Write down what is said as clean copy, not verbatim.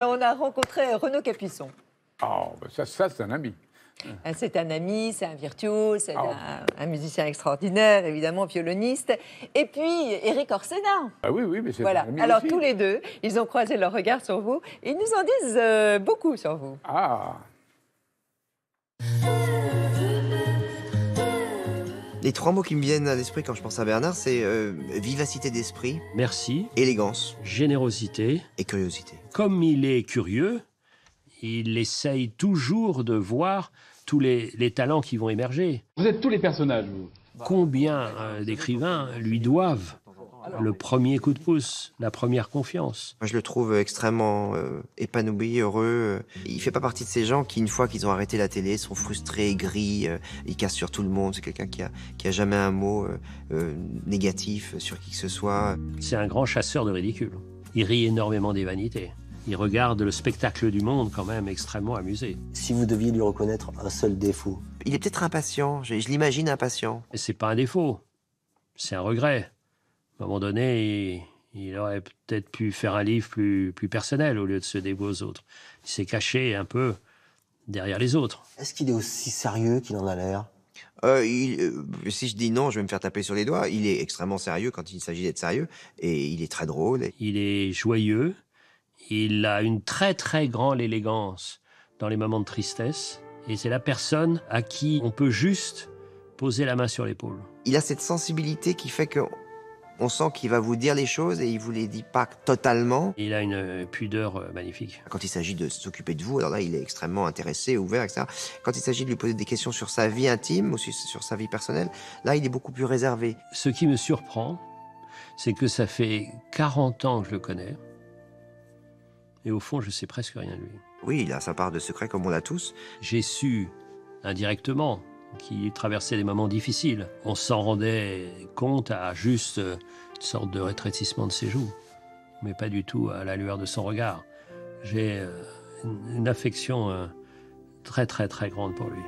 On a rencontré Renaud Capuçon. Ah, ça c'est un ami. C'est un ami, c'est un virtuose, c'est un musicien extraordinaire, évidemment, violoniste. Et puis, Éric Orsena. Ah oui, oui, mais c'est Voilà. un ami Alors, aussi. tous les deux, ils ont croisé leur regard sur vous. Et ils nous en disent beaucoup sur vous. Ah, Les trois mots qui me viennent à l'esprit quand je pense à Bernard, c'est vivacité d'esprit, Merci, élégance générosité. et curiosité. Comme il est curieux, il essaye toujours de voir tous les talents qui vont émerger. vous êtes tous les personnages, vous. Combien d'écrivains lui doivent le premier coup de pouce, la première confiance? Moi, je le trouve extrêmement épanoui, heureux. Il fait pas partie de ces gens qui, une fois qu'ils ont arrêté la télé, sont frustrés, aigris, ils cassent sur tout le monde. C'est quelqu'un qui a jamais un mot négatif sur qui que ce soit. C'est un grand chasseur de ridicule. Il rit énormément des vanités. Il regarde le spectacle du monde quand même extrêmement amusé. Si vous deviez lui reconnaître un seul défaut. Il est peut-être impatient, je l'imagine impatient. Et c'est pas un défaut, c'est un regret. À un moment donné, il aurait peut-être pu faire un livre plus personnel au lieu de se dévouer aux autres. Il s'est caché un peu derrière les autres. Est-ce qu'il est aussi sérieux qu'il en a l'air? Si je dis non, je vais me faire taper sur les doigts. Il est extrêmement sérieux quand il s'agit d'être sérieux. Et il est très drôle. Il est joyeux, il a une très très grande élégance dans les moments de tristesse. Et c'est la personne à qui on peut juste poser la main sur l'épaule. Il a cette sensibilité qui fait que on sent qu'il va vous dire les choses et il vous les dit pas totalement. Il a une pudeur magnifique. Quand il s'agit de s'occuper de vous, alors là, il est extrêmement intéressé, ouvert, etc. Quand il s'agit de lui poser des questions sur sa vie intime ou sur sa vie personnelle, là, il est beaucoup plus réservé. Ce qui me surprend, c'est que ça fait 40 ans que je le connais. Et au fond, je sais presque rien de lui. Oui, il a sa part de secret comme on l'a tous. J'ai su, indirectement, qu'il traversait des moments difficiles. On s'en rendait compte à juste une sorte de rétrécissement de ses joues, mais pas du tout à la lueur de son regard. J'ai une affection très très très grande pour lui.